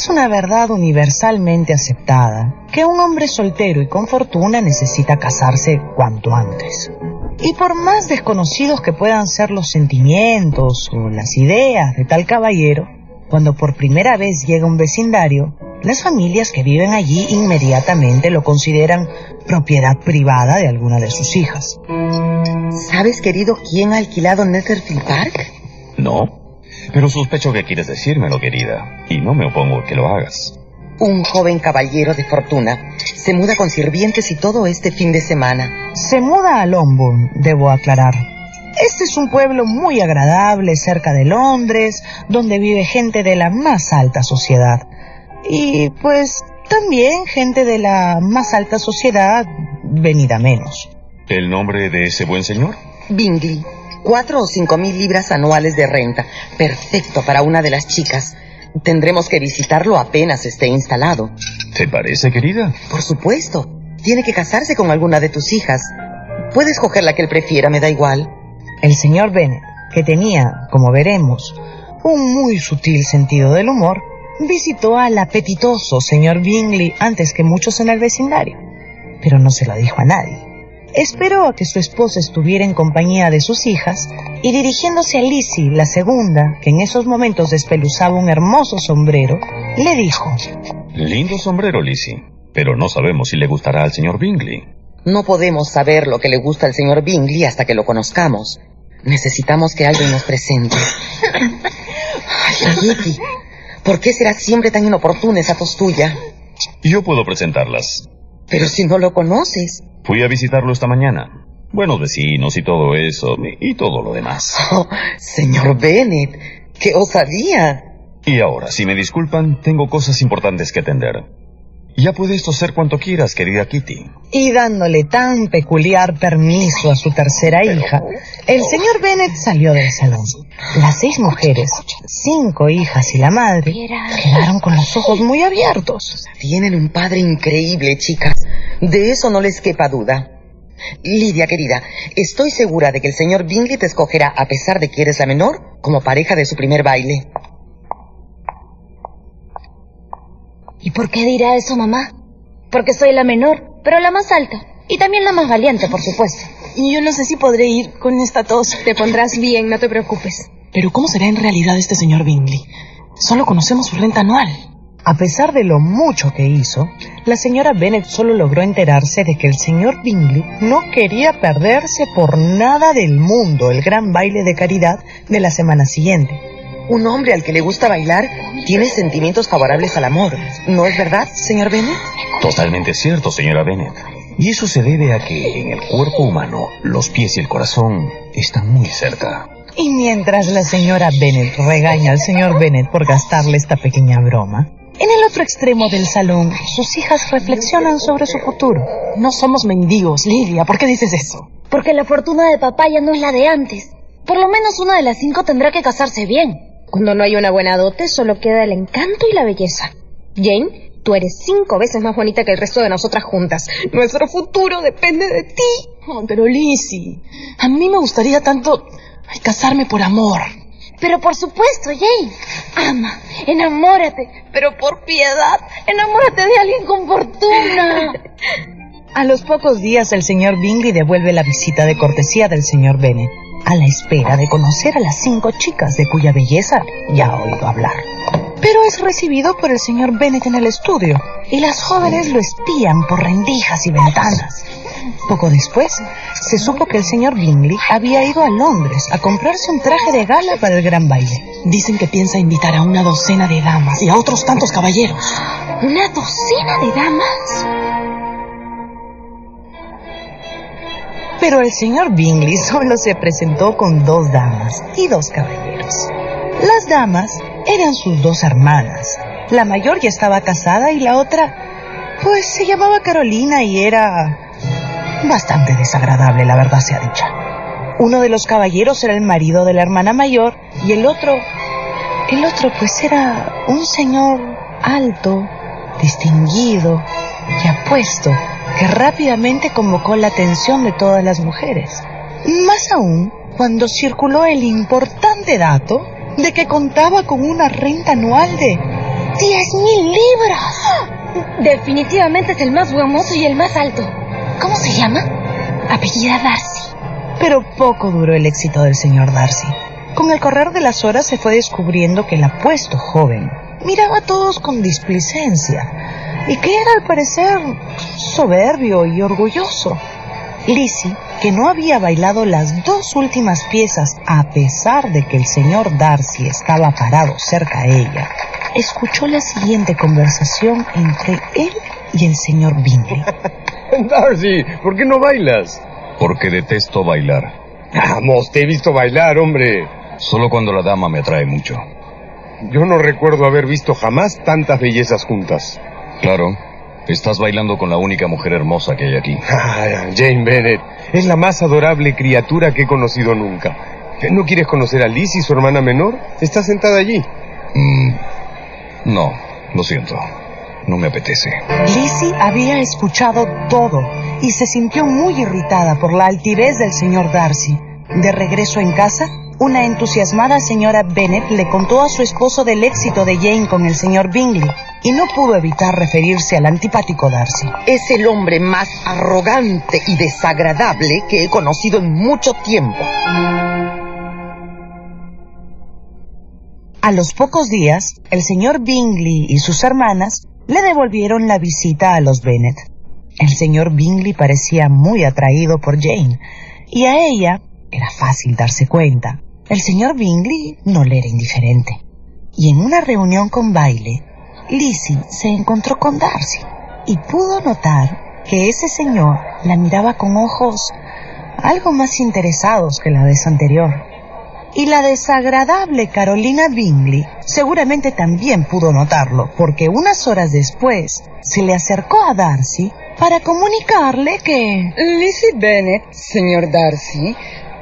Es una verdad universalmente aceptada que un hombre soltero y con fortuna necesita casarse cuanto antes. Y por más desconocidos que puedan ser los sentimientos o las ideas de tal caballero, cuando por primera vez llega a un vecindario, las familias que viven allí inmediatamente lo consideran propiedad privada de alguna de sus hijas. ¿Sabes, querido, quién ha alquilado Netherfield Park? No, pero sospecho que quieres decírmelo, querida, y no me opongo a que lo hagas. Un joven caballero de fortuna se muda con sirvientes y todo este fin de semana. Se muda a Longbourn, debo aclarar. Este es un pueblo muy agradable cerca de Londres, donde vive gente de la más alta sociedad. Y pues también gente de la más alta sociedad venida menos. ¿El nombre de ese buen señor? Bingley. 4 o 5 mil libras anuales de renta. Perfecto para una de las chicas. Tendremos que visitarlo apenas esté instalado. ¿Te parece, querida? Por supuesto. Tiene que casarse con alguna de tus hijas. Puedes coger la que él prefiera, me da igual. El señor Bennet, que tenía, como veremos, un muy sutil sentido del humor, visitó al apetitoso señor Bingley antes que muchos en el vecindario, pero no se lo dijo a nadie. Esperó a que su esposa estuviera en compañía de sus hijas y, dirigiéndose a Lizzie, la segunda, que en esos momentos despeluzaba un hermoso sombrero, le dijo: Lindo sombrero, Lizzie, pero no sabemos si le gustará al señor Bingley. No podemos saber lo que le gusta al señor Bingley hasta que lo conozcamos. Necesitamos que alguien nos presente. Ay, Yeti, ¿por qué será siempre tan inoportuna esa tos tuya? Yo puedo presentarlas. Pero si no lo conoces. Fui a visitarlo esta mañana. Buenos vecinos y todo eso, y todo lo demás. Oh, señor Bennet, ¡qué osadía! Y ahora, si me disculpan, tengo cosas importantes que atender. Ya puedes toser cuanto quieras, querida Kitty. Y dándole tan peculiar permiso a su tercera hija, el señor Bennet salió del salón. Las 6 mujeres, 5 hijas y la madre, quedaron con los ojos muy abiertos. Tienen un padre increíble, chicas. De eso no les quepa duda. Lidia, querida, estoy segura de que el señor Bingley te escogerá, a pesar de que eres la menor, como pareja de su primer baile. ¿Y por qué dirá eso, mamá? Porque soy la menor, pero la más alta. Y también la más valiente, por supuesto. Y yo no sé si podré ir con esta tos. Te pondrás bien, no te preocupes. Pero ¿cómo será en realidad este señor Bingley? Solo conocemos su renta anual. A pesar de lo mucho que hizo, la señora Bennet solo logró enterarse de que el señor Bingley no quería perderse por nada del mundo el gran baile de caridad de la semana siguiente. Un hombre al que le gusta bailar tiene sentimientos favorables al amor. ¿No es verdad, señor Bennet? Totalmente cierto, señora Bennet. Y eso se debe a que en el cuerpo humano los pies y el corazón están muy cerca. Y mientras la señora Bennet regaña al señor Bennet por gastarle esta pequeña broma, en el otro extremo del salón, sus hijas reflexionan sobre su futuro. No somos mendigos, Lidia. ¿Por qué dices eso? Porque la fortuna de papá ya no es la de antes. Por lo menos una de las 5 tendrá que casarse bien. Cuando no hay una buena dote, solo queda el encanto y la belleza. Jane, tú eres 5 veces más bonita que el resto de nosotras juntas. Nuestro futuro depende de ti. Oh, pero Lizzie, a mí me gustaría tanto casarme por amor. Pero por supuesto, Jane. Ama, enamórate, pero por piedad, enamórate de alguien con fortuna. A los pocos días el señor Bingley devuelve la visita de cortesía del señor Bennet, a la espera de conocer a las 5 chicas de cuya belleza ya ha oído hablar. Pero es recibido por el señor Bennet en el estudio, y las jóvenes lo espían por rendijas y ventanas. Poco después, se supo que el señor Bingley había ido a Londres a comprarse un traje de gala para el gran baile. Dicen que piensa invitar a una docena de damas y a otros tantos caballeros. ¿Una docena de damas? Pero el señor Bingley solo se presentó con 2 damas y 2 caballeros. Las damas eran sus 2 hermanas. La mayor ya estaba casada y la otra, pues se llamaba Carolina y era bastante desagradable, la verdad sea dicha. Uno de los caballeros era el marido de la hermana mayor y el otro pues era un señor alto, distinguido y apuesto, que rápidamente convocó la atención de todas las mujeres. Más aún cuando circuló el importante dato de que contaba con una renta anual de ¡10,000 libras! Definitivamente es el más buen mozo y el más alto. ¿Cómo se llama? Apellida Darcy. Pero poco duró el éxito del señor Darcy. Con el correr de las horas se fue descubriendo que el apuesto joven miraba a todos con displicencia y que era al parecer soberbio y orgulloso. Lizzie, que no había bailado las 2 últimas piezas a pesar de que el señor Darcy estaba parado cerca a ella, escuchó la siguiente conversación entre él y el señor Bingley. Darcy, ¿por qué no bailas? Porque detesto bailar. Vamos, te he visto bailar, hombre. Solo cuando la dama me atrae mucho. Yo no recuerdo haber visto jamás tantas bellezas juntas. Claro, estás bailando con la única mujer hermosa que hay aquí. Jane Bennet es la más adorable criatura que he conocido nunca. ¿No quieres conocer a Lizzie, su hermana menor? Está sentada allí. No, lo siento. No me apetece. Lizzie había escuchado todo y se sintió muy irritada por la altivez del señor Darcy. De regreso en casa, una entusiasmada señora Bennet le contó a su esposo del éxito de Jane con el señor Bingley y no pudo evitar referirse al antipático Darcy. Es el hombre más arrogante y desagradable que he conocido en mucho tiempo. A los pocos días, el señor Bingley y sus hermanas le devolvieron la visita a los Bennet. El señor Bingley parecía muy atraído por Jane, y a ella era fácil darse cuenta. El señor Bingley no le era indiferente. Y en una reunión con baile, Lizzie se encontró con Darcy, y pudo notar que ese señor la miraba con ojos algo más interesados que la vez anterior. Y la desagradable Carolina Bingley seguramente también pudo notarlo, porque unas horas después se le acercó a Darcy para comunicarle que... Lizzie Bennet, señor Darcy,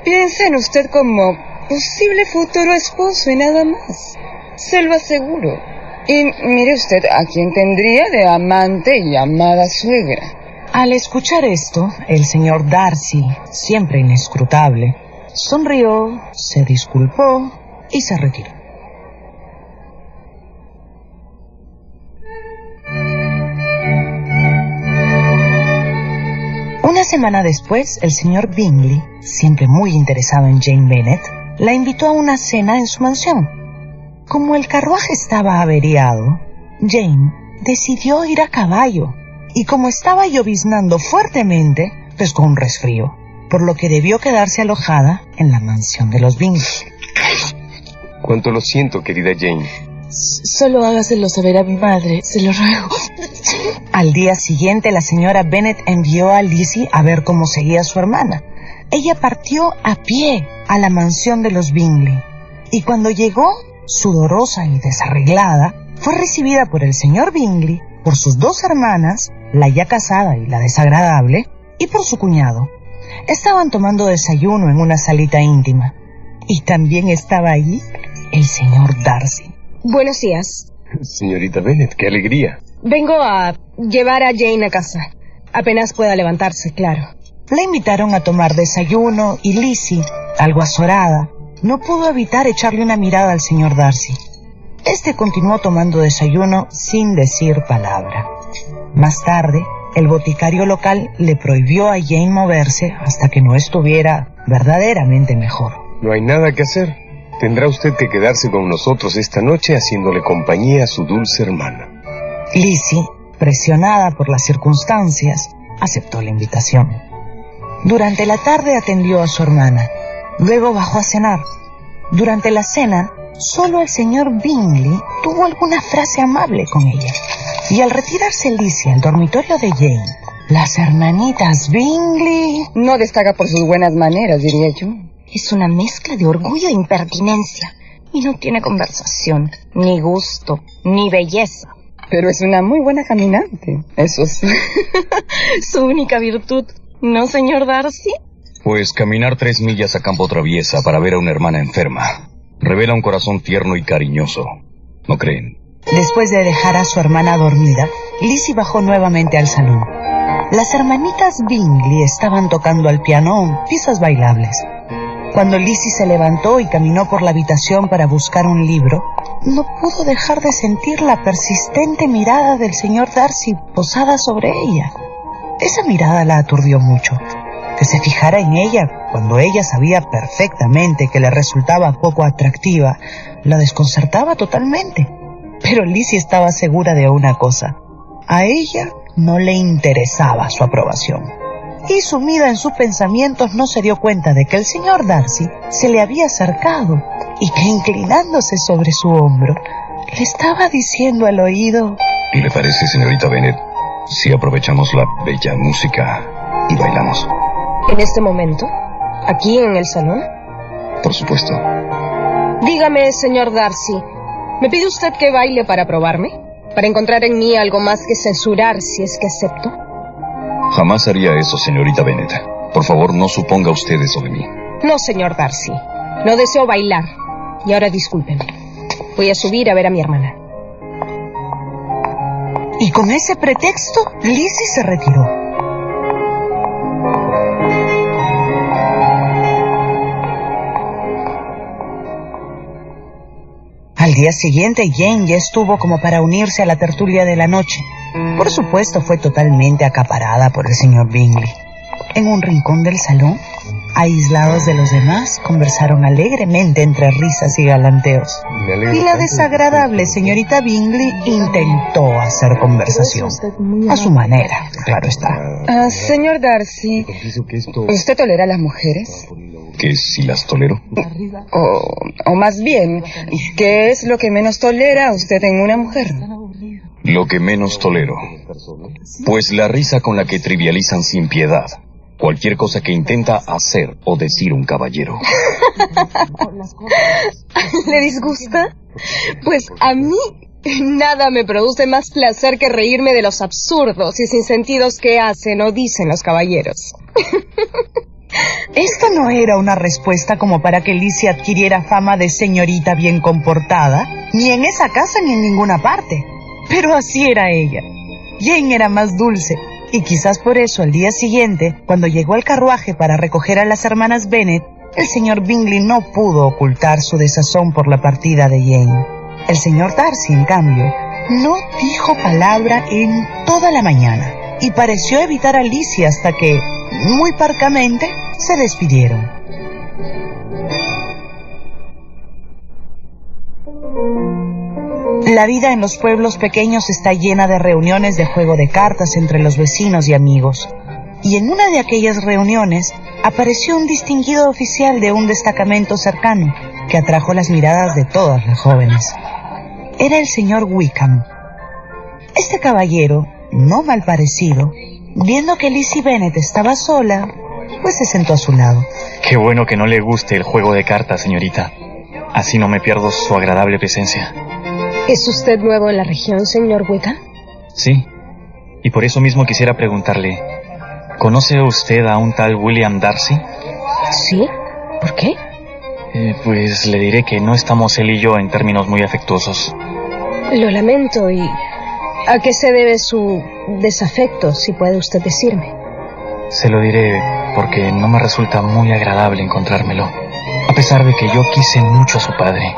piensa en usted como posible futuro esposo y nada más. Se lo aseguro. Y mire usted a quién tendría de amante y amada suegra. Al escuchar esto, el señor Darcy, siempre inescrutable, sonrió, se disculpó y se retiró. Una semana después, el señor Bingley, siempre muy interesado en Jane Bennet, la invitó a una cena en su mansión. Como el carruaje estaba averiado, Jane decidió ir a caballo, y como estaba lloviznando fuertemente, pescó un resfrío, por lo que debió quedarse alojada en la mansión de los Bingley. Cuánto lo siento, querida Jane. Solo hágaselo saber a mi madre, se lo ruego. Al día siguiente, la señora Bennet envió a Lizzie a ver cómo seguía su hermana. Ella partió a pie a la mansión de los Bingley, y cuando llegó, sudorosa y desarreglada, fue recibida por el señor Bingley, por sus 2 hermanas, la ya casada y la desagradable, y por su cuñado. Estaban tomando desayuno en una salita íntima. Y también estaba allí el señor Darcy. Buenos días. Señorita Bennet, qué alegría. Vengo a llevar a Jane a casa. Apenas pueda levantarse, claro. La invitaron a tomar desayuno y Lizzie, algo azorada, no pudo evitar echarle una mirada al señor Darcy. Este continuó tomando desayuno sin decir palabra. Más tarde, el boticario local le prohibió a Jane moverse hasta que no estuviera verdaderamente mejor. No hay nada que hacer. Tendrá usted que quedarse con nosotros esta noche haciéndole compañía a su dulce hermana. Lizzie, presionada por las circunstancias, aceptó la invitación. Durante la tarde atendió a su hermana. Luego bajó a cenar. Durante la cena, solo el señor Bingley tuvo alguna frase amable con ella. Y al retirarse Lizzie al dormitorio de Jane, las hermanitas Bingley... No destaca por sus buenas maneras, diría yo. Es una mezcla de orgullo e impertinencia. Y no tiene conversación, ni gusto, ni belleza. Pero es una muy buena caminante, eso sí. Su única virtud, ¿no, señor Darcy? Pues caminar 3 millas a campo traviesa para ver a una hermana enferma revela un corazón tierno y cariñoso. ¿No creen? Después de dejar a su hermana dormida, Lizzie bajó nuevamente al salón. Las hermanitas Bingley estaban tocando al piano piezas bailables. Cuando Lizzie se levantó y caminó por la habitación para buscar un libro, no pudo dejar de sentir la persistente mirada del señor Darcy posada sobre ella. Esa mirada la aturdió mucho. Que se fijara en ella cuando ella sabía perfectamente que le resultaba poco atractiva, la desconcertaba totalmente. Pero Lizzie estaba segura de una cosa: a ella no le interesaba su aprobación. Y sumida en sus pensamientos no se dio cuenta de que el señor Darcy se le había acercado y que, inclinándose sobre su hombro, le estaba diciendo al oído: ¿Le parece, señorita Bennet, si aprovechamos la bella música y bailamos? ¿En este momento? ¿Aquí en el salón? Por supuesto. Dígame, señor Darcy, ¿me pide usted que baile para probarme? ¿Para encontrar en mí algo más que censurar si es que acepto? Jamás haría eso, señorita Bennet. Por favor, no suponga usted eso de mí. No, señor Darcy. No deseo bailar. Y ahora discúlpeme. Voy a subir a ver a mi hermana. Y con ese pretexto, Lizzie se retiró. Al día siguiente, Jane ya estuvo como para unirse a la tertulia de la noche. Por supuesto, fue totalmente acaparada por el señor Bingley. En un rincón del salón, aislados de los demás, conversaron alegremente entre risas y galanteos. Y la desagradable señorita Bingley intentó hacer conversación. A su manera, claro está. Señor Darcy, ¿usted tolera a las mujeres? ¿Que si las tolero? O más bien, ¿qué es lo que menos tolera usted en una mujer? Lo que menos tolero. Pues la risa con la que trivializan sin piedad cualquier cosa que intenta hacer o decir un caballero. ¿Le disgusta? Pues a mí nada me produce más placer que reírme de los absurdos y sinsentidos que hacen o dicen los caballeros. Esta no era una respuesta como para que Lizzie adquiriera fama de señorita bien comportada, ni en esa casa ni en ninguna parte. Pero así era ella. Jane era más dulce, y quizás por eso al día siguiente, cuando llegó el carruaje para recoger a las hermanas Bennet, el señor Bingley no pudo ocultar su desazón por la partida de Jane. El señor Darcy, en cambio, no dijo palabra en toda la mañana, y pareció evitar a Lizzie hasta que, muy parcamente, se despidieron. La vida en los pueblos pequeños está llena de reuniones de juego de cartas entre los vecinos y amigos. Y en una de aquellas reuniones apareció un distinguido oficial de un destacamento cercano que atrajo las miradas de todas las jóvenes. Era el señor Wickham. Este caballero, no mal parecido, viendo que Lizzie Bennet estaba sola, pues se sentó a su lado. Qué bueno que no le guste el juego de cartas, señorita. Así no me pierdo su agradable presencia. ¿Es usted nuevo en la región, señor Wickham? Sí, y por eso mismo quisiera preguntarle, ¿conoce usted a un tal William Darcy? Sí, ¿por qué? Pues le diré que no estamos él y yo en términos muy afectuosos. Lo lamento. ¿Y a qué se debe su desafecto, si puede usted decirme? Se lo diré porque no me resulta muy agradable encontrármelo, a pesar de que yo quise mucho a su padre.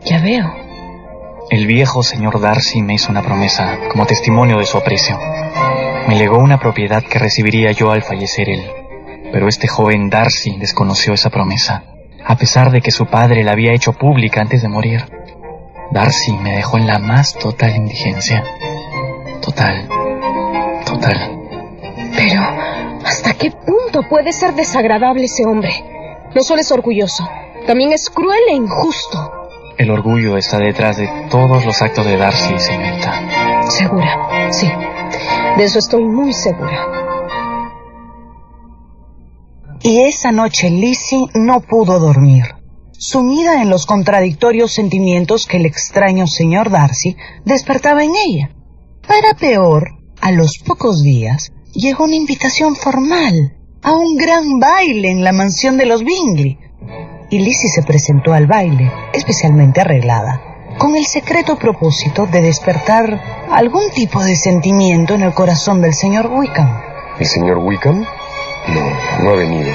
Ya veo. El viejo señor Darcy me hizo una promesa como testimonio de su aprecio. Me legó una propiedad que recibiría yo al fallecer él. Pero este joven Darcy desconoció esa promesa, a pesar de que su padre la había hecho pública antes de morir. Darcy me dejó en la más total indigencia. Total. Pero, ¿hasta qué punto puede ser desagradable ese hombre? No solo es orgulloso, también es cruel e injusto. El orgullo está detrás de todos los actos de Darcy, señorita. ¿Segura? Sí, de eso estoy muy segura. Y esa noche Lizzie no pudo dormir, sumida en los contradictorios sentimientos que el extraño señor Darcy despertaba en ella. Para peor, a los pocos días llegó una invitación formal a un gran baile en la mansión de los Bingley. Y Lizzie se presentó al baile, especialmente arreglada, con el secreto propósito de despertar algún tipo de sentimiento en el corazón del señor Wickham. ¿El señor Wickham? No ha venido.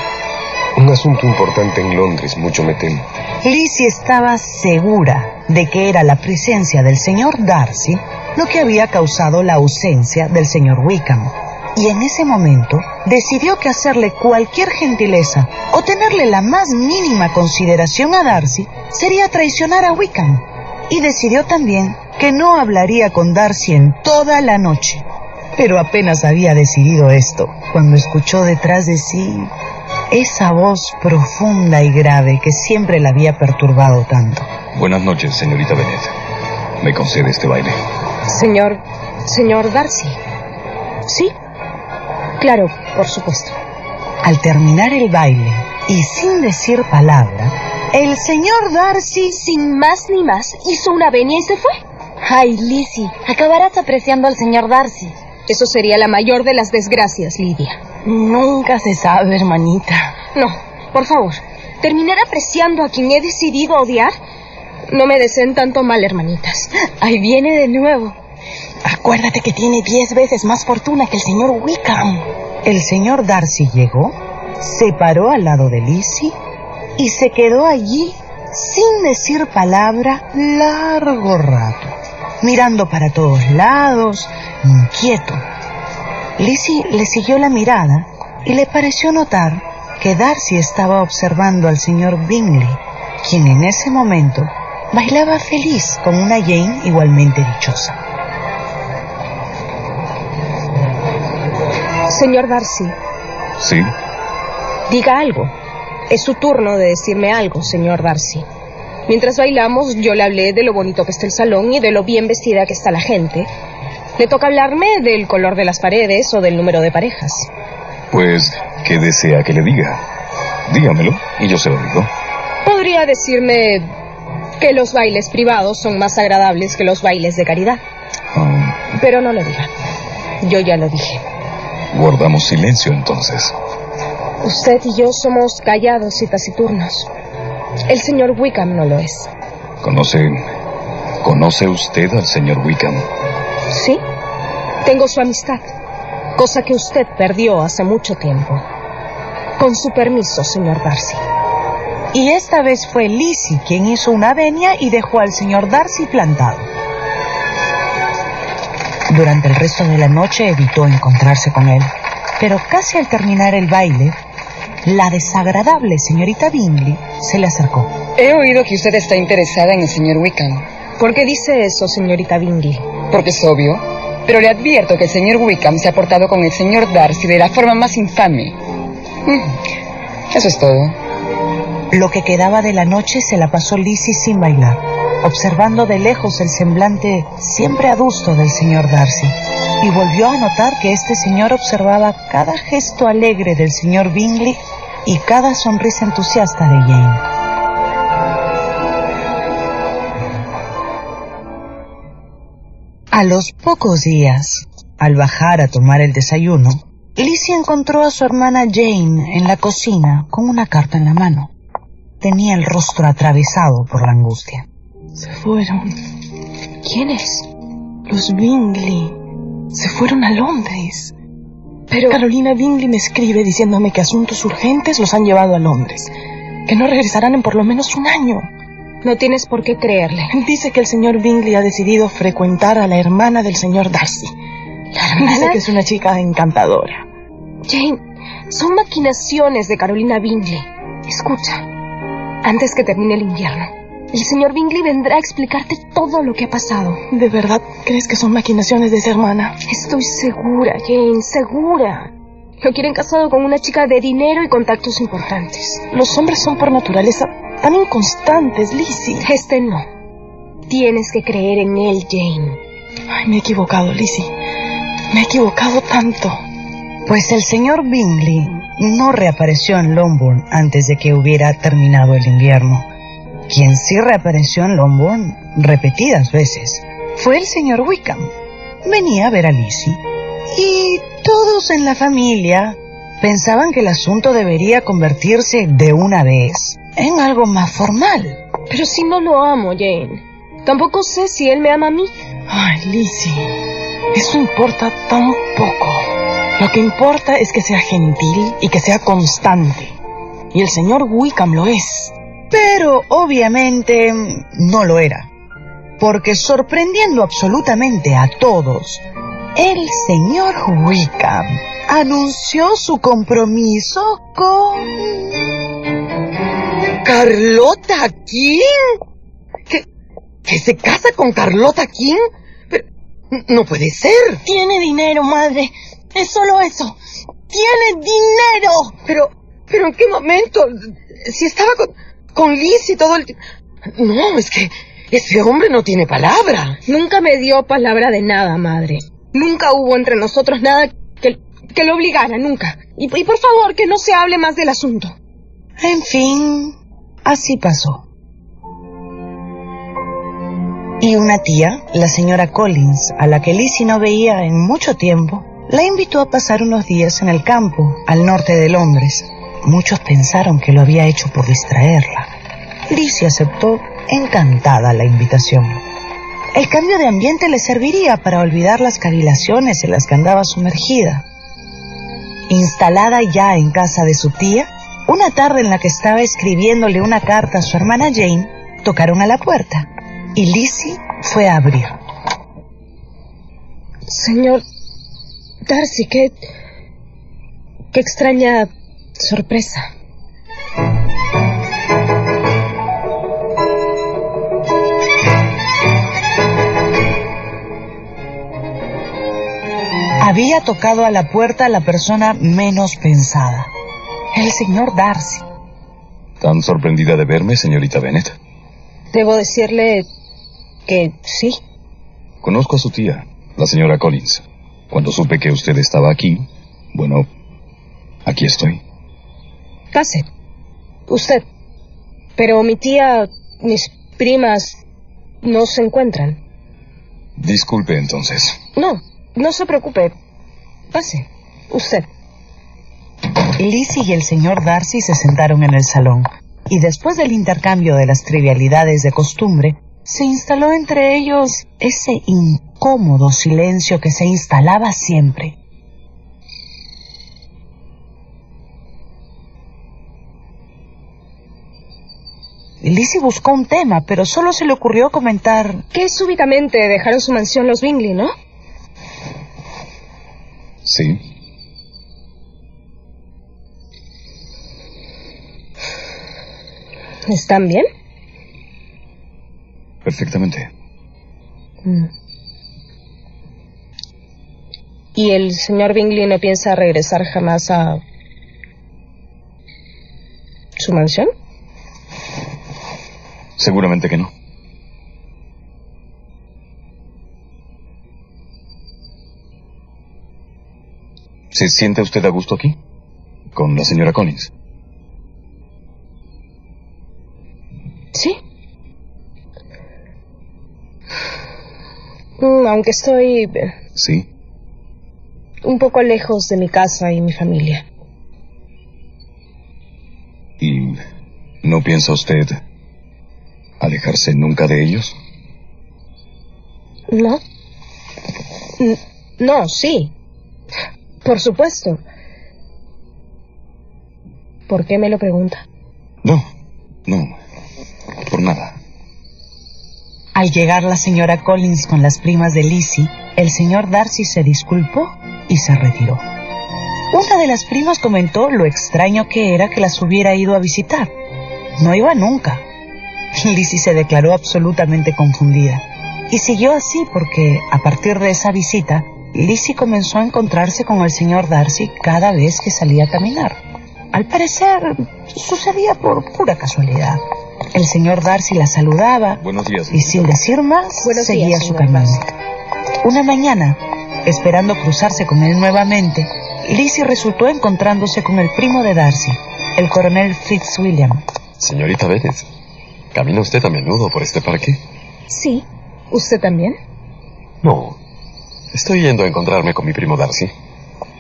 Un asunto importante en Londres, mucho me temo. Lizzie estaba segura de que era la presencia del señor Darcy lo que había causado la ausencia del señor Wickham. Y en ese momento decidió que hacerle cualquier gentileza o tenerle la más mínima consideración a Darcy sería traicionar a Wickham. Y decidió también que no hablaría con Darcy en toda la noche. Pero apenas había decidido esto cuando escuchó detrás de sí esa voz profunda y grave que siempre la había perturbado tanto. Buenas noches, señorita Bennet. ¿Me concede este baile? Señor Darcy. ¿Sí? Claro, por supuesto. Al terminar el baile, y sin decir palabra, el señor Darcy, sin más ni más, hizo una venia y se fue. Ay, Lizzie, acabarás apreciando al señor Darcy. Eso sería la mayor de las desgracias, Lidia. Nunca se sabe, hermanita. No, por favor, ¿terminar apreciando a quien he decidido odiar? No me deseen tanto mal, hermanitas. Ahí viene de nuevo. Acuérdate que tiene 10 veces más fortuna que el señor Wickham. El señor Darcy llegó, se paró al lado de Lizzie y se quedó allí sin decir palabra largo rato, mirando para todos lados, inquieto. Lizzie le siguió la mirada y le pareció notar que Darcy estaba observando al señor Bingley, quien en ese momento bailaba feliz con una Jane igualmente dichosa. Señor Darcy. ¿Sí? Diga algo. Es su turno de decirme algo, señor Darcy. Mientras bailamos, yo le hablé de lo bonito que está el salón y de lo bien vestida que está la gente. ¿Le toca hablarme del color de las paredes o del número de parejas? Pues, ¿qué desea que le diga? Dígamelo y yo se lo digo. Podría decirme que los bailes privados son más agradables que los bailes de caridad. Pero no lo diga. Yo ya lo dije. Guardamos silencio entonces. Usted y yo somos callados y taciturnos. El señor Wickham no lo es. ¿Conoce usted al señor Wickham? Sí, tengo su amistad, cosa que usted perdió hace mucho tiempo. Con su permiso, señor Darcy. Y esta vez fue Lizzie quien hizo una venia y dejó al señor Darcy plantado. Durante el resto de la noche evitó encontrarse con él, pero casi al terminar el baile, la desagradable señorita Bingley se le acercó. He oído que usted está interesada en el señor Wickham. ¿Por qué dice eso, señorita Bingley? Porque es obvio, pero le advierto que el señor Wickham se ha portado con el señor Darcy de la forma más infame. Eso es todo. Lo que quedaba de la noche se la pasó Lizzie sin bailar, observando de lejos el semblante siempre adusto del señor Darcy, y volvió a notar que este señor observaba cada gesto alegre del señor Bingley y cada sonrisa entusiasta de Jane. A los pocos días, al bajar a tomar el desayuno, Lizzie encontró a su hermana Jane en la cocina con una carta en la mano. Tenía el rostro atravesado por la angustia. Se fueron. ¿Quiénes? Los Bingley. Se fueron a Londres. Pero Carolina Bingley me escribe diciéndome que asuntos urgentes los han llevado a Londres. Que no regresarán en por lo menos un año. no tienes por qué creerle. Dice que el señor Bingley ha decidido frecuentar a la hermana del señor Darcy. ¿La hermana? Dice que es una chica encantadora. Jane, son maquinaciones de Carolina Bingley. Escucha, antes que termine el invierno, el señor Bingley vendrá a explicarte todo lo que ha pasado. ¿De verdad crees que son maquinaciones de esa hermana? Estoy segura, Jane, segura. Lo quieren casado con una chica de dinero y contactos importantes. Los hombres son por naturaleza tan inconstantes, Lizzie. Este no. Tienes que creer en él, Jane. Ay, me he equivocado, Lizzie. Me he equivocado tanto. Pues el señor Bingley no reapareció en Longbourn antes de que hubiera terminado el invierno. Quien sí reapareció en Longbourn repetidas veces fue el señor Wickham. Venía a ver a Lizzie y todos en la familia pensaban que el asunto debería convertirse de una vez en algo más formal. Pero si no lo amo, Jane. Tampoco sé si él me ama a mí. Ay, Lizzie, eso importa tan poco. Lo que importa es que sea gentil y que sea constante. Y el señor Wickham lo es. Pero obviamente no lo era. porque sorprendiendo absolutamente a todos, el señor Wickham anunció su compromiso con... ¿Carlota King? ¿Que se casa con Carlota King? Pero no puede ser. Tiene dinero, madre. Es solo eso. ¡Tiene dinero! Pero ¿en qué momento? Si estaba con Liz y todo el tiempo... No, es que ese hombre no tiene palabra. Nunca me dio palabra de nada, madre. Nunca hubo entre nosotros nada que lo obligara, nunca. Y por favor, que no se hable más del asunto. En fin, así pasó. Y una tía, la señora Collins, a la que Lizzie no veía en mucho tiempo, la invitó a pasar unos días en el campo, al norte de Londres. Muchos pensaron que lo había hecho por distraerla. Lizzie aceptó encantada la invitación. El cambio de ambiente le serviría para olvidar las cavilaciones en las que andaba sumergida. Instalada ya en casa de su tía, una tarde en la que estaba escribiéndole una carta a su hermana Jane, tocaron a la puerta y Lizzie fue a abrir. Señor Darcy, qué extraña sorpresa. Había tocado a la puerta la persona menos pensada, el señor Darcy. ¿Tan sorprendida de verme, señorita Bennet? Debo decirle que sí. Conozco a su tía, la señora Collins. Cuando supe que usted estaba aquí, bueno, aquí estoy. Pase. Usted. Pero mi tía, mis primas, no se encuentran. Disculpe, entonces. No se preocupe. Pase. Usted. Lizzie y el señor Darcy se sentaron en el salón, y después del intercambio de las trivialidades de costumbre, se instaló entre ellos ese incómodo silencio que se instalaba siempre. Lizzie buscó un tema, pero solo se le ocurrió comentar... Que súbitamente dejaron su mansión los Bingley, ¿no? Sí. ¿Están bien? Perfectamente. ¿Y el señor Bingley no piensa regresar jamás a su mansión? Seguramente que no. ¿Se siente usted a gusto aquí? ¿Con la señora Collins? Sí. Aunque estoy... Sí. Un poco lejos de mi casa y mi familia. ¿Y no piensa usted alejarse nunca de ellos? ¿No? No, sí. Por supuesto. ¿Por qué me lo pregunta? No, por nada. Al llegar la señora Collins con las primas de Lizzie, el señor Darcy se disculpó y se retiró. Una de las primas comentó lo extraño que era que las hubiera ido a visitar. No iba nunca. Lizzie se declaró absolutamente confundida. Y siguió así porque, a partir de esa visita, Lizzie comenzó a encontrarse con el señor Darcy cada vez que salía a caminar. Al parecer, sucedía por pura casualidad. El señor Darcy la saludaba. Buenos días, y sin decir más, seguía su camino. Una mañana, esperando cruzarse con él nuevamente, Lizzie resultó encontrándose con el primo de Darcy, el coronel Fitzwilliam. Señorita Bennet, ¿camina usted a menudo por este parque? Sí. ¿Usted también? No. Estoy yendo a encontrarme con mi primo Darcy.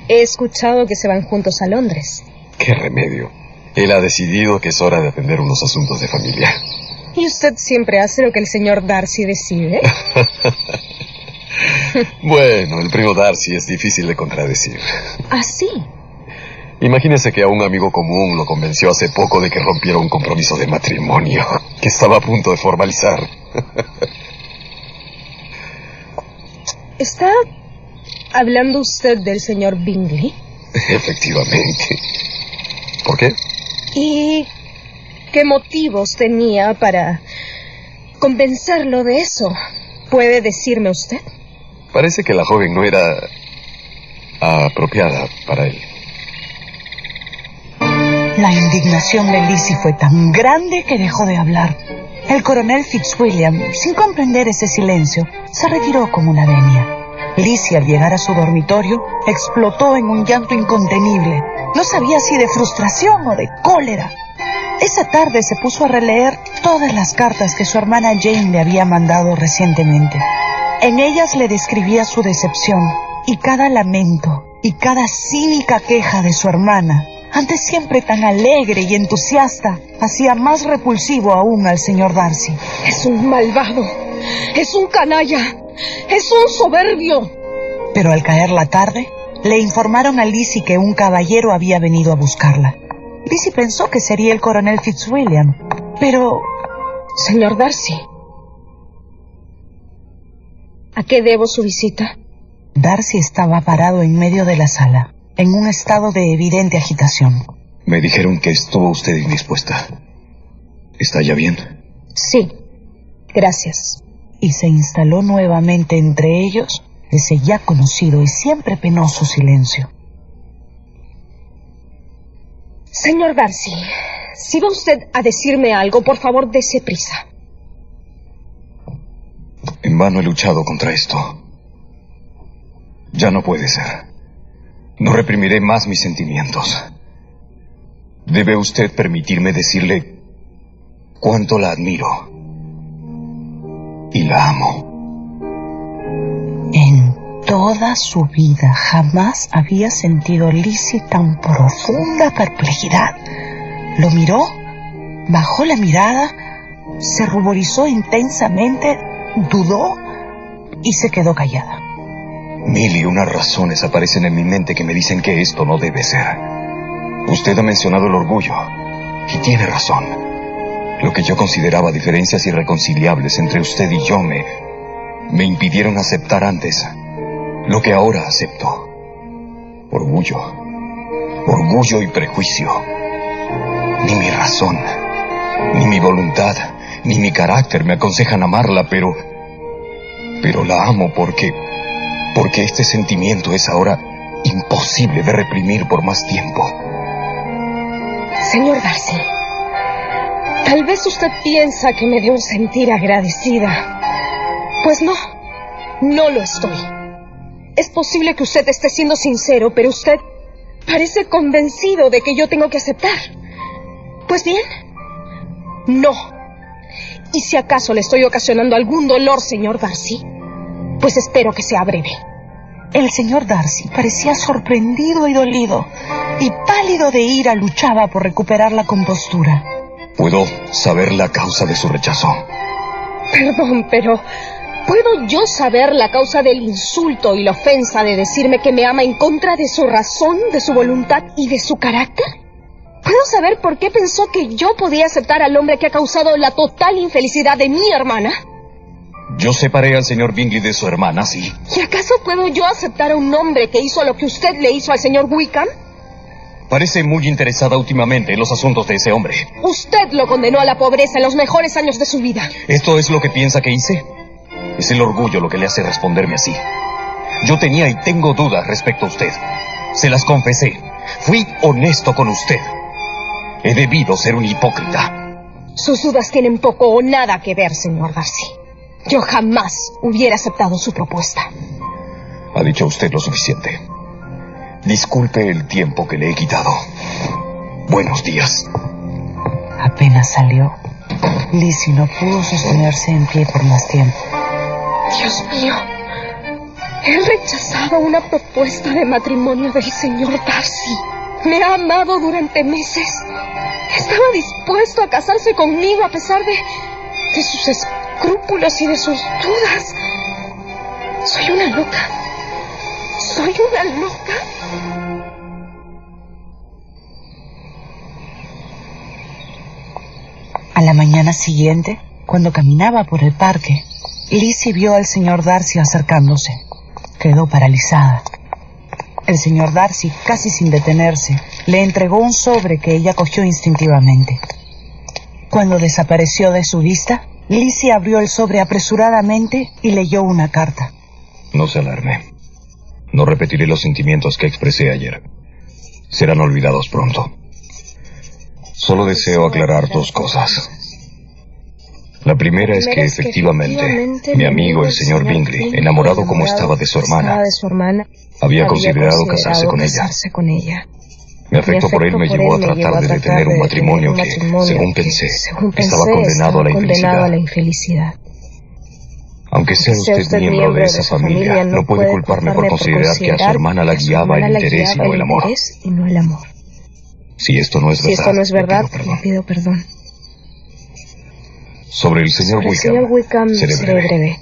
He escuchado que se van juntos a Londres. ¡Qué remedio! Él ha decidido que es hora de atender unos asuntos de familia. ¿Y usted siempre hace lo que el señor Darcy decide? Bueno, el primo Darcy es difícil de contradecir. ¿Ah, sí? Imagínese que a un amigo común lo convenció hace poco de que rompiera un compromiso de matrimonio que estaba a punto de formalizar. ¿Está hablando usted del señor Bingley? Efectivamente. ¿Por qué? ¿Y qué motivos tenía para convencerlo de eso? ¿Puede decirme usted? Parece que la joven no era apropiada para él. La indignación de Lizzie fue tan grande que dejó de hablar. El coronel Fitzwilliam, sin comprender ese silencio, se retiró como una venia. Lizzie, al llegar a su dormitorio, explotó en un llanto incontenible. No sabía si de frustración o de cólera. Esa tarde se puso a releer todas las cartas que su hermana Jane le había mandado recientemente. En ellas le describía su decepción y cada lamento y cada cínica queja de su hermana, antes siempre tan alegre y entusiasta, hacía más repulsivo aún al señor Darcy. Es un malvado, es un canalla, es un soberbio. Pero al caer la tarde, le informaron a Lizzie que un caballero había venido a buscarla. Lizzie pensó que sería el coronel Fitzwilliam, pero... Señor Darcy, ¿a qué debo su visita? Darcy estaba parado en medio de la sala, en un estado de evidente agitación. Me dijeron que estuvo usted indispuesta. ¿Está ya bien? Sí, gracias. Y se instaló nuevamente entre ellos ese ya conocido y siempre penoso silencio. Señor Darcy, si va usted a decirme algo, por favor, dése prisa. En vano he luchado contra esto. Ya no puede ser. No reprimiré más mis sentimientos. Debe usted permitirme decirle cuánto la admiro y la amo. En toda su vida jamás había sentido Lizzie tan profunda perplejidad. Lo miró, bajó la mirada, se ruborizó intensamente, dudó y se quedó callada. Mil y unas razones aparecen en mi mente que me dicen que esto no debe ser. Usted ha mencionado el orgullo, y tiene razón. Lo que yo consideraba diferencias irreconciliables entre usted y yo me impidieron aceptar antes lo que ahora acepto. Orgullo y prejuicio. Ni mi razón, ni mi voluntad, ni mi carácter me aconsejan amarla, pero la amo porque este sentimiento es ahora imposible de reprimir por más tiempo. Señor Darcy, tal vez usted piensa que me debo sentir agradecida. Pues no lo estoy. Es posible que usted esté siendo sincero, pero usted parece convencido de que yo tengo que aceptar. Pues bien, no. Y si acaso le estoy ocasionando algún dolor, señor Darcy, pues espero que sea breve. El señor Darcy parecía sorprendido y dolido, y pálido de ira luchaba por recuperar la compostura. ¿Puedo saber la causa de su rechazo? Perdón, pero ¿puedo yo saber la causa del insulto y la ofensa de decirme que me ama en contra de su razón, de su voluntad y de su carácter? ¿Puedo saber por qué pensó que yo podía aceptar al hombre que ha causado la total infelicidad de mi hermana? Yo separé al señor Bingley de su hermana, sí. ¿Y acaso puedo yo aceptar a un hombre que hizo lo que usted le hizo al señor Wickham? Parece muy interesada últimamente en los asuntos de ese hombre. Usted lo condenó a la pobreza en los mejores años de su vida. ¿Esto es lo que piensa que hice? Es el orgullo lo que le hace responderme así. Yo tenía y tengo dudas respecto a usted. Se las confesé. Fui honesto con usted. He debido ser un hipócrita. Sus dudas tienen poco o nada que ver, señor Darcy. Yo jamás hubiera aceptado su propuesta. Ha dicho usted lo suficiente. Disculpe el tiempo que le he quitado. Buenos días. Apenas salió, Lizzie no pudo sostenerse en pie por más tiempo. Dios mío, he rechazado una propuesta de matrimonio del señor Darcy. Me ha amado durante meses. Estaba dispuesto a casarse conmigo a pesar de sus escrúpulos y de sus dudas. Soy una loca. Soy una loca. A la mañana siguiente, cuando caminaba por el parque, Lizzie vio al señor Darcy acercándose. quedó paralizada. El señor Darcy, casi sin detenerse, le entregó un sobre que ella cogió instintivamente. Cuando desapareció de su vista, Lizzie abrió el sobre apresuradamente y leyó una carta. No se alarme. No repetiré los sentimientos que expresé ayer. Serán olvidados pronto. Solo deseo aclarar dos cosas. La primera es que efectivamente mi amigo el señor Bingley, enamorado como estaba de su hermana, había considerado casarse con ella. Mi afecto por él me llevó a tratar de detener un matrimonio que, según pensé, estaba condenado a la infelicidad. Aunque sea usted miembro de esa familia, no puede culparme por considerar que a su hermana la guiaba el interés y no el amor. Si esto no es verdad, le pido perdón. Sobre el señor Wickham, seré breve.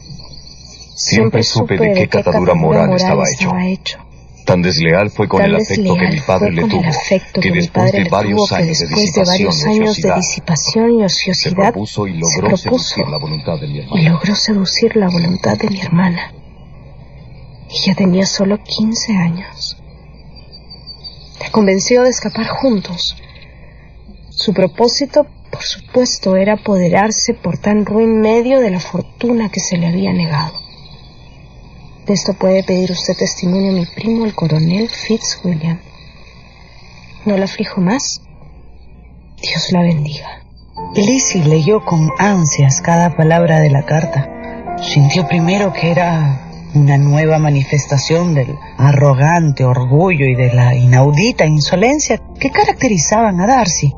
Siempre supe de qué catadura moral estaba hecho. Tan desleal fue con el afecto que mi padre le tuvo, que después de varios años de disipación y ociosidad, se propuso y logró seducir la voluntad de mi hermana. Ella tenía solo 15 años. La convenció de escapar juntos. Su propósito, por supuesto, era apoderarse por tan ruin medio de la fortuna que se le había negado. De esto puede pedir usted testimonio a mi primo, el coronel Fitzwilliam. No la aflijo más. Dios la bendiga. Lizzie leyó con ansias cada palabra de la carta. Sintió primero que era una nueva manifestación del arrogante orgullo y de la inaudita insolencia que caracterizaban a Darcy.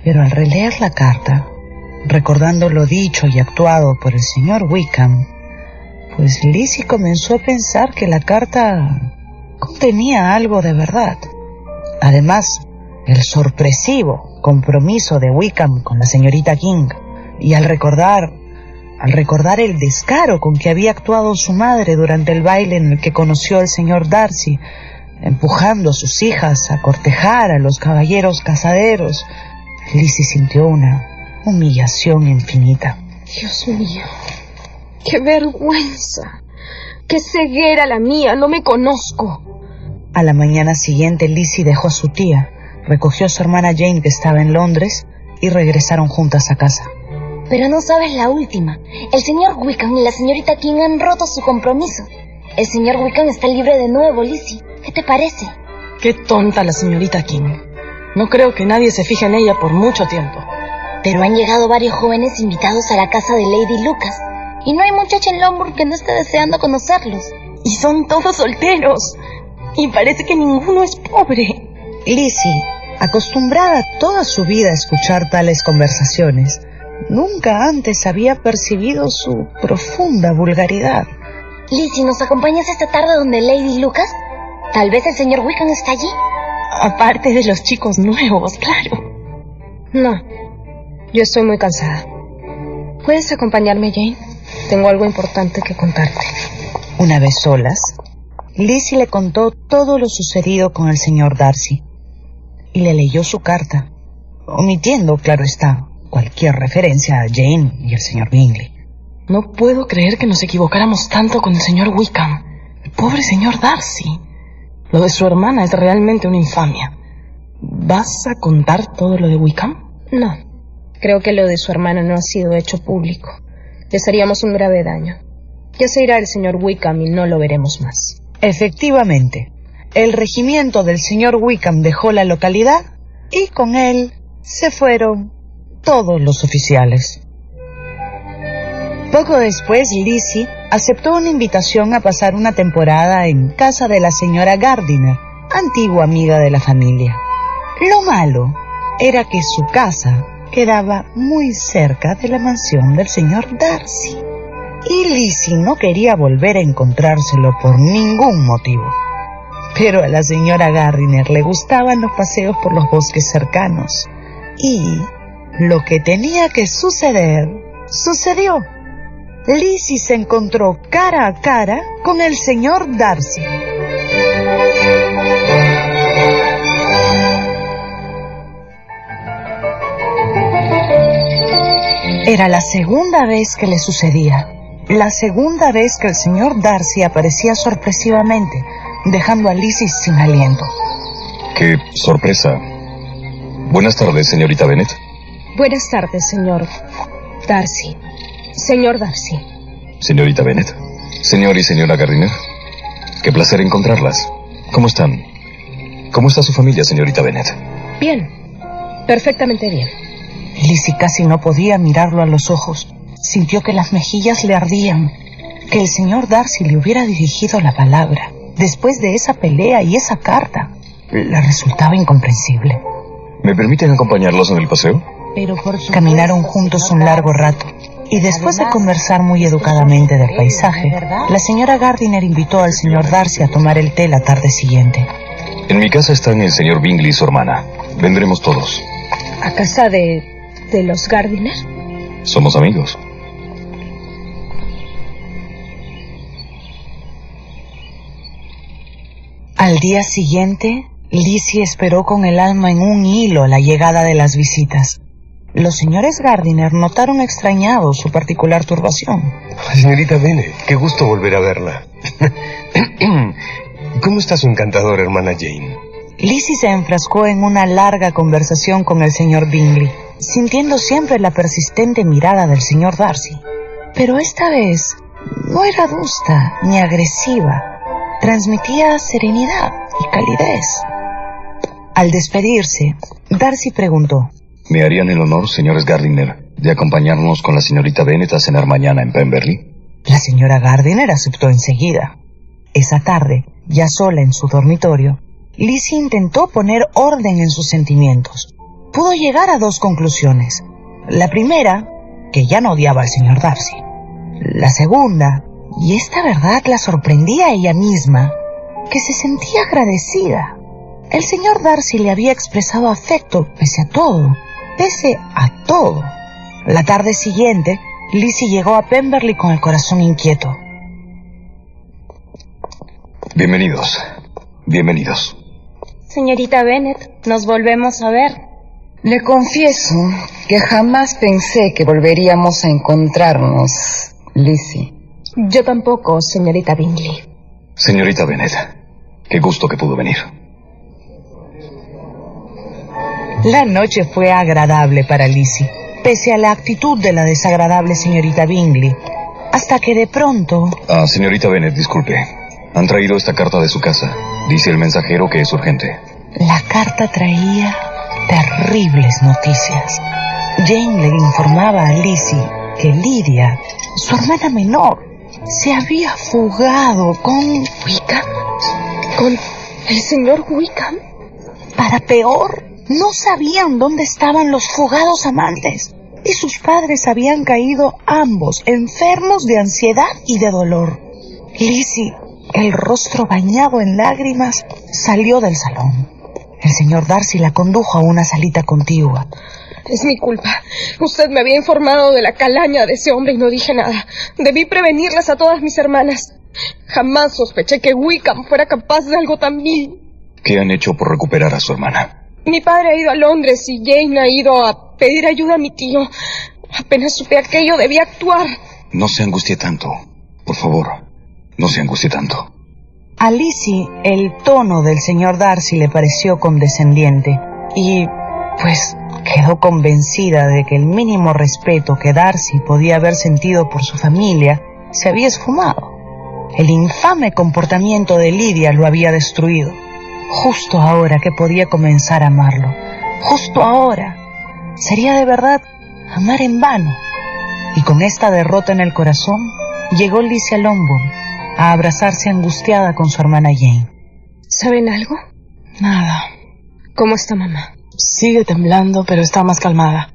Pero al releer la carta, recordando lo dicho y actuado por el señor Wickham, pues Lizzie comenzó a pensar que la carta contenía algo de verdad. Además, el sorpresivo compromiso de Wickham con la señorita King, y al recordar el descaro con que había actuado su madre durante el baile en el que conoció al señor Darcy, empujando a sus hijas a cortejar a los caballeros casaderos, Lizzie sintió una humillación infinita. Dios mío, ¡qué vergüenza! ¡Qué ceguera la mía! ¡No me conozco! A la mañana siguiente, Lizzie dejó a su tía, recogió a su hermana Jane, que estaba en Londres, y regresaron juntas a casa. Pero no sabes la última. El señor Wickham y la señorita King han roto su compromiso. El señor Wickham está libre de nuevo, Lizzie. ¿Qué te parece? Qué tonta la señorita King. No creo que nadie se fije en ella por mucho tiempo. Pero han llegado varios jóvenes invitados a la casa de Lady Lucas. Y no hay muchacha en Longbourn que no esté deseando conocerlos. Y son todos solteros. Y parece que ninguno es pobre. Lizzie, acostumbrada toda su vida a escuchar tales conversaciones, nunca antes había percibido su profunda vulgaridad. Lizzie, ¿nos acompañas esta tarde donde Lady Lucas? Tal vez el señor Wickham está allí. Aparte de los chicos nuevos, claro. No, yo estoy muy cansada. ¿Puedes acompañarme, Jane? Tengo algo importante que contarte. Una vez solas, Lizzie le contó todo lo sucedido con el señor Darcy y le leyó su carta, omitiendo, claro está, cualquier referencia a Jane y el señor Bingley. No puedo creer que nos equivocáramos tanto con el señor Wickham. El pobre señor Darcy. Lo de su hermana es realmente una infamia. ¿Vas a contar todo lo de Wickham? No, creo que lo de su hermana no ha sido hecho público. Les haríamos un grave daño. Ya se irá el señor Wickham y no lo veremos más. Efectivamente, el regimiento del señor Wickham dejó la localidad y con él se fueron todos los oficiales. Poco después, Lizzie aceptó una invitación a pasar una temporada en casa de la señora Gardiner, antigua amiga de la familia. Lo malo era que su casa quedaba muy cerca de la mansión del señor Darcy, y Lizzie no quería volver a encontrárselo por ningún motivo. Pero a la señora Gardiner le gustaban los paseos por los bosques cercanos, y lo que tenía que suceder, sucedió. Lizzie se encontró cara a cara con el señor Darcy. Era la segunda vez que le sucedía. la segunda vez que el señor Darcy aparecía sorpresivamente, dejando a Lizzie sin aliento. ¡Qué sorpresa! Buenas tardes, señorita Bennet. Buenas tardes, señor Darcy. Señor Darcy. Señorita Bennet. Señor y señora Gardiner. Qué placer encontrarlas. ¿Cómo están? ¿Cómo está su familia, señorita Bennet? Bien. Perfectamente bien. Lizzie casi no podía mirarlo a los ojos. Sintió que las mejillas le ardían. Que el señor Darcy le hubiera dirigido la palabra después de esa pelea y esa carta le resultaba incomprensible. ¿Me permiten acompañarlos en el paseo? Caminaron juntos un largo rato. Y después de conversar muy educadamente del paisaje, la señora Gardiner invitó al señor Darcy a tomar el té la tarde siguiente. En mi casa están el señor Bingley y su hermana. Vendremos todos. ¿A casa de los Gardiner? Somos amigos. Al día siguiente, Lizzie esperó con el alma en un hilo la llegada de las visitas. Los señores Gardiner notaron extrañados su particular turbación. Señorita Bennet, qué gusto volver a verla. ¿Cómo está su encantadora hermana Jane? Lizzie se enfrascó en una larga conversación con el señor Bingley, sintiendo siempre la persistente mirada del señor Darcy. Pero esta vez no era adusta ni agresiva. Transmitía serenidad y calidez. Al despedirse, Darcy preguntó: ¿Me harían el honor, señores Gardiner, de acompañarnos con la señorita Bennet a cenar mañana en Pemberley? La señora Gardiner aceptó enseguida. Esa tarde, ya sola en su dormitorio, Lizzie intentó poner orden en sus sentimientos. Pudo llegar a dos conclusiones. La primera, que ya no odiaba al señor Darcy. La segunda, y esta verdad la sorprendía a ella misma, que se sentía agradecida. El señor Darcy le había expresado afecto pese a todo. La tarde siguiente, Lizzie llegó a Pemberley con el corazón inquieto. Bienvenidos. Bienvenidos. Señorita Bennet, nos volvemos a ver. Le confieso que jamás pensé que volveríamos a encontrarnos, Lizzie. Yo tampoco, señorita Bingley. Señorita Bennet, qué gusto que pudo venir. La noche fue agradable para Lizzie, pese a la actitud de la desagradable señorita Bingley, hasta que de pronto... Señorita Bennet, disculpe. Han traído esta carta de su casa. Dice el mensajero que es urgente. La carta traía terribles noticias. Jane le informaba a Lizzie que Lydia, su hermana menor, se había fugado con... ¿Wickham? ¿Con el señor Wickham? Para peor, no sabían dónde estaban los fugados amantes, y sus padres habían caído ambos enfermos de ansiedad y de dolor. Lizzie, el rostro bañado en lágrimas, salió del salón. El señor Darcy la condujo a una salita contigua. Es mi culpa. Usted me había informado de la calaña de ese hombre y no dije nada. Debí prevenirlas a todas mis hermanas. Jamás sospeché que Wickham fuera capaz de algo tan vil. ¿Qué han hecho por recuperar a su hermana? Mi padre ha ido a Londres y Jane ha ido a pedir ayuda a mi tío. Apenas supe aquello, debí actuar. No se angustie tanto. Por favor, no se angustie tanto. A Lizzie, el tono del señor Darcy le pareció condescendiente y, pues, quedó convencida de que el mínimo respeto que Darcy podía haber sentido por su familia se había esfumado. El infame comportamiento de Lydia lo había destruido. Justo ahora que podía comenzar a amarlo. Justo ahora. Sería de verdad amar en vano. Y con esta derrota en el corazón, llegó Lizzie a Longbourn a abrazarse angustiada con su hermana Jane. ¿Saben algo? Nada. ¿Cómo está mamá? Sigue temblando, pero está más calmada.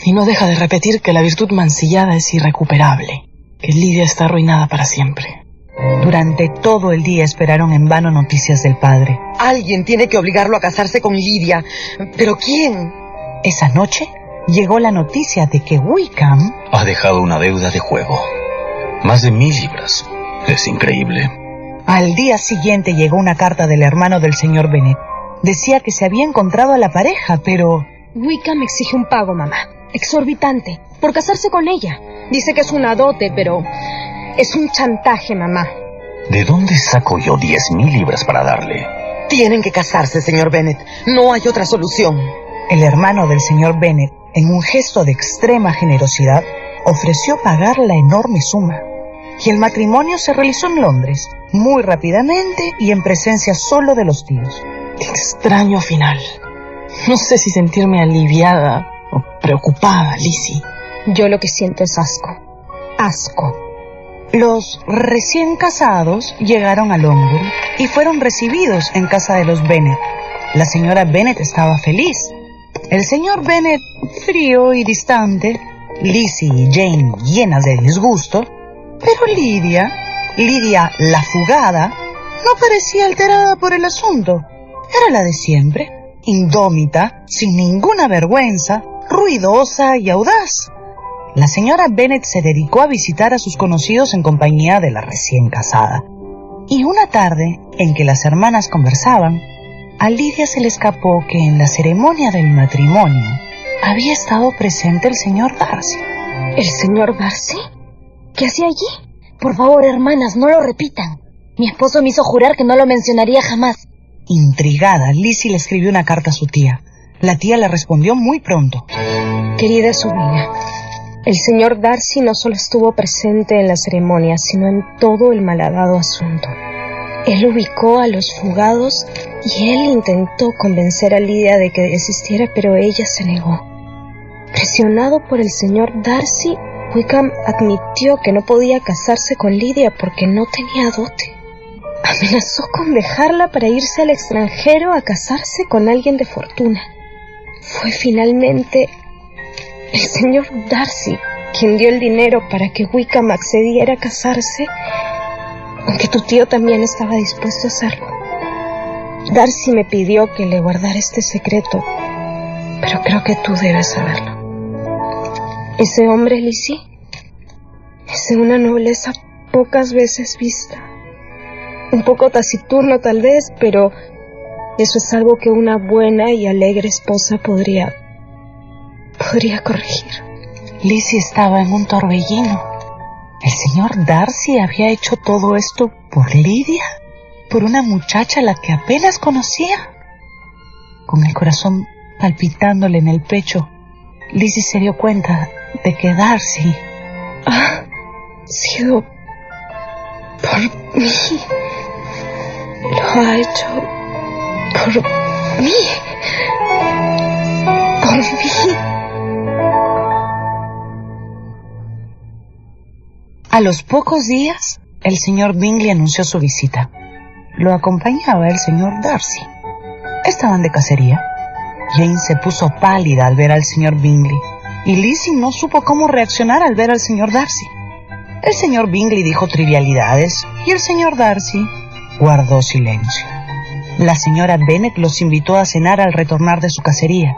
Y no deja de repetir que la virtud mancillada es irrecuperable, que Lydia está arruinada para siempre. Durante todo el día esperaron en vano noticias del padre. Alguien tiene que obligarlo a casarse con Lydia. ¿Pero quién? Esa noche llegó la noticia de que Wickham ha dejado una deuda de juego. Más de 1000 libras. Es increíble. Al día siguiente llegó una carta del hermano del señor Bennet. Decía que se había encontrado a la pareja, pero... Wickham exige un pago, mamá. Exorbitante. Por casarse con ella. Dice que es una dote, pero... Es un chantaje, mamá. ¿De dónde saco yo 10,000 libras para darle? Tienen que casarse, señor Bennet. No hay otra solución. El hermano del señor Bennet, en un gesto de extrema generosidad, ofreció pagar la enorme suma. Y el matrimonio se realizó en Londres, muy rápidamente y en presencia solo de los tíos. Extraño final. No sé si sentirme aliviada o preocupada, Lizzie. Yo lo que siento es asco. Asco. Los recién casados llegaron a Longbourn y fueron recibidos en casa de los Bennet. La señora Bennet estaba feliz. El señor Bennet, frío y distante. Lizzie y Jane, llenas de disgusto. Pero Lydia la fugada, no parecía alterada por el asunto. Era la de siempre, indómita, sin ninguna vergüenza, ruidosa y audaz. La señora Bennet se dedicó a visitar a sus conocidos en compañía de la recién casada. Y una tarde, en que las hermanas conversaban, a Lydia se le escapó que en la ceremonia del matrimonio había estado presente el señor Darcy. ¿El señor Darcy? ¿Qué hacía allí? Por favor, hermanas, no lo repitan. Mi esposo me hizo jurar que no lo mencionaría jamás. Intrigada, Lizzie le escribió una carta a su tía. La tía le respondió muy pronto. Querida sobrina, el señor Darcy no solo estuvo presente en la ceremonia, sino en todo el malhadado asunto. Él ubicó a los fugados y él intentó convencer a Lydia de que desistiera, pero ella se negó. Presionado por el señor Darcy, Wickham admitió que no podía casarse con Lydia porque no tenía dote. Amenazó con dejarla para irse al extranjero a casarse con alguien de fortuna. Fue finalmente el señor Darcy quien dio el dinero para que Wickham accediera a casarse, aunque tu tío también estaba dispuesto a hacerlo. Darcy me pidió que le guardara este secreto, pero creo que tú debes saberlo. Ese hombre, Lizzie, es de una nobleza pocas veces vista. Un poco taciturno tal vez, pero eso es algo que una buena y alegre esposa podría corregir. Lizzie estaba en un torbellino. ¿El señor Darcy había hecho todo esto por Lydia? ¿Por una muchacha a la que apenas conocía? Con el corazón palpitándole en el pecho, Lizzie se dio cuenta de que Darcy ha sido por mí. Lo ha hecho por mí. Por mí. A los pocos días, el señor Bingley anunció su visita. Lo acompañaba el señor Darcy. Estaban de cacería. Jane se puso pálida al ver al señor Bingley, y Lizzie no supo cómo reaccionar al ver al señor Darcy. El señor Bingley dijo trivialidades, y el señor Darcy guardó silencio. La señora Bennet los invitó a cenar al retornar de su cacería.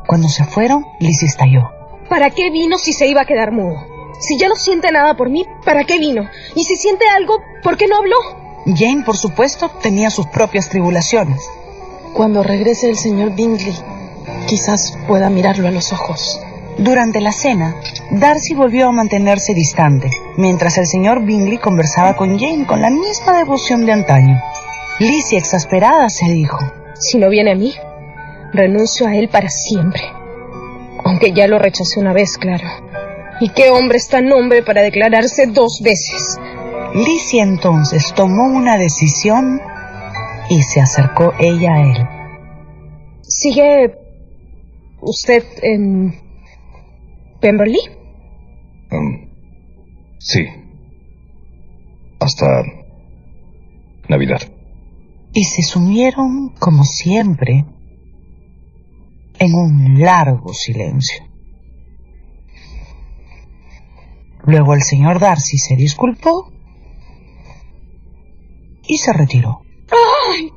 Cuando se fueron, Lizzie estalló. ¿Para qué vino si se iba a quedar mudo? Si ya no siente nada por mí, ¿para qué vino? Y si siente algo, ¿por qué no habló? Jane, por supuesto, tenía sus propias tribulaciones. Cuando regrese el señor Bingley, quizás pueda mirarlo a los ojos. Durante la cena, Darcy volvió a mantenerse distante, mientras el señor Bingley conversaba con Jane con la misma devoción de antaño. Lizzie, exasperada, se dijo: si no viene a mí, renuncio a él para siempre. Aunque ya lo rechacé una vez, claro. ¿Y qué hombre es tan hombre para declararse 2 veces? Lizzie entonces tomó una decisión y se acercó ella a él. ¿Sigue usted en Pemberley? Sí. Hasta Navidad. Y se sumieron, como siempre, en un largo silencio. Luego el señor Darcy se disculpó y se retiró. ¡Ay!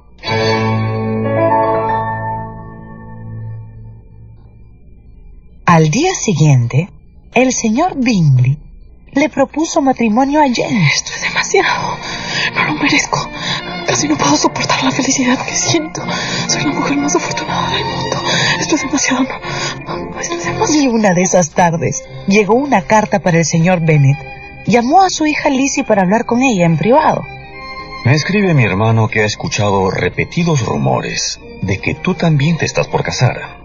Al día siguiente, el señor Bingley le propuso matrimonio a Jane. Esto es demasiado. No lo merezco. Casi no puedo soportar la felicidad que siento. Soy la mujer más afortunada del mundo. Esto es demasiado. No, esto es demasiado. Y una de esas tardes llegó una carta para el señor Bennet, llamó a su hija Lizzie para hablar con ella en privado. Me escribe mi hermano que ha escuchado repetidos rumores de que tú también te estás por casar.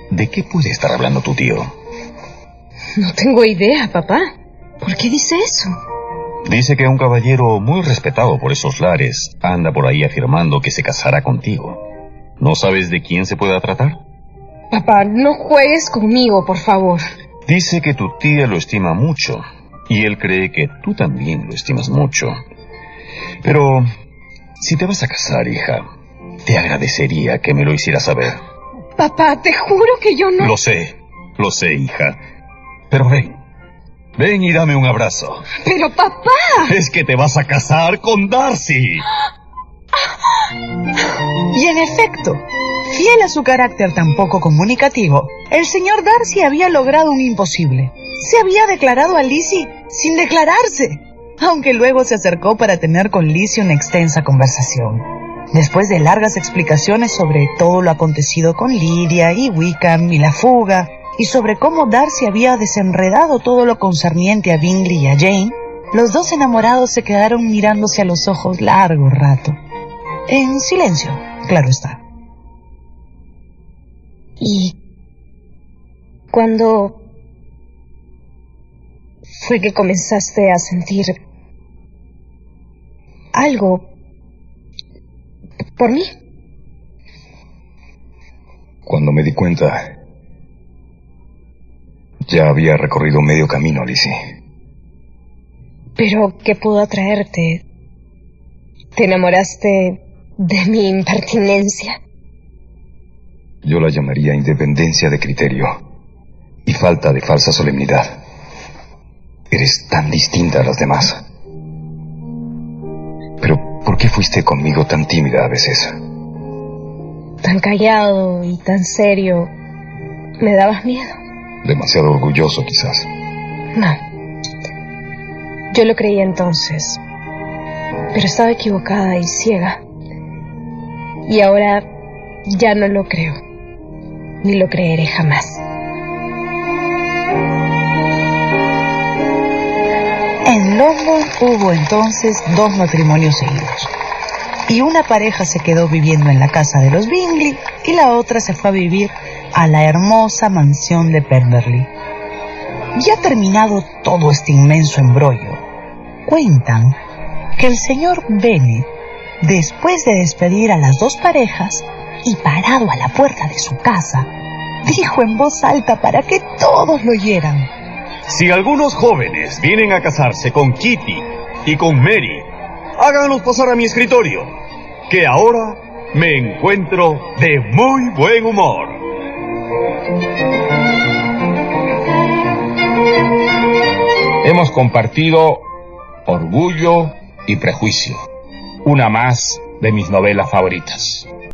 ¿De qué puede estar hablando tu tío? No tengo idea, papá. ¿Por qué dice eso? Dice que un caballero muy respetado por esos lares anda por ahí afirmando que se casará contigo. ¿No sabes de quién se pueda tratar? Papá, no juegues conmigo, por favor. Dice que tu tía lo estima mucho y él cree que tú también lo estimas mucho. Pero si te vas a casar, hija, te agradecería que me lo hicieras saber. Papá, te juro que yo no... Lo sé, hija. Pero ven y dame un abrazo. Pero papá... Es que te vas a casar con Darcy. Y en efecto, fiel a su carácter tan poco comunicativo, el señor Darcy había logrado un imposible. Se había declarado a Lizzie sin declararse, aunque luego se acercó para tener con Lizzie una extensa conversación. Después de largas explicaciones sobre todo lo acontecido con Lydia y Wickham y la fuga, y sobre cómo Darcy había desenredado todo lo concerniente a Bingley y a Jane, los dos enamorados se quedaron mirándose a los ojos largo rato. En silencio, claro está. ¿Y cuándo fue que comenzaste a sentir algo por mí? Cuando me di cuenta, ya había recorrido medio camino, Lizzie. ¿Pero qué pudo atraerte? ¿Te enamoraste de mi impertinencia? Yo la llamaría independencia de criterio y falta de falsa solemnidad. Eres tan distinta a las demás. Pero, ¿por qué fuiste conmigo tan tímida a veces? Tan callado y tan serio. ¿Me dabas miedo? Demasiado orgulloso, quizás. No. Yo lo creía entonces. Pero estaba equivocada y ciega. Y ahora ya no lo creo. Ni lo creeré jamás. En London hubo entonces 2 matrimonios seguidos. Y una pareja se quedó viviendo en la casa de los Bingley y la otra se fue a vivir a la hermosa mansión de Pemberley. Ya terminado todo este inmenso embrollo, cuentan que el señor Bennet, después de despedir a las 2 parejas y parado a la puerta de su casa, dijo en voz alta para que todos lo oyeran: Si algunos jóvenes vienen a casarse con Kitty y con Mary, háganlos pasar a mi escritorio, que ahora me encuentro de muy buen humor. Hemos compartido Orgullo y Prejuicio, una más de mis novelas favoritas.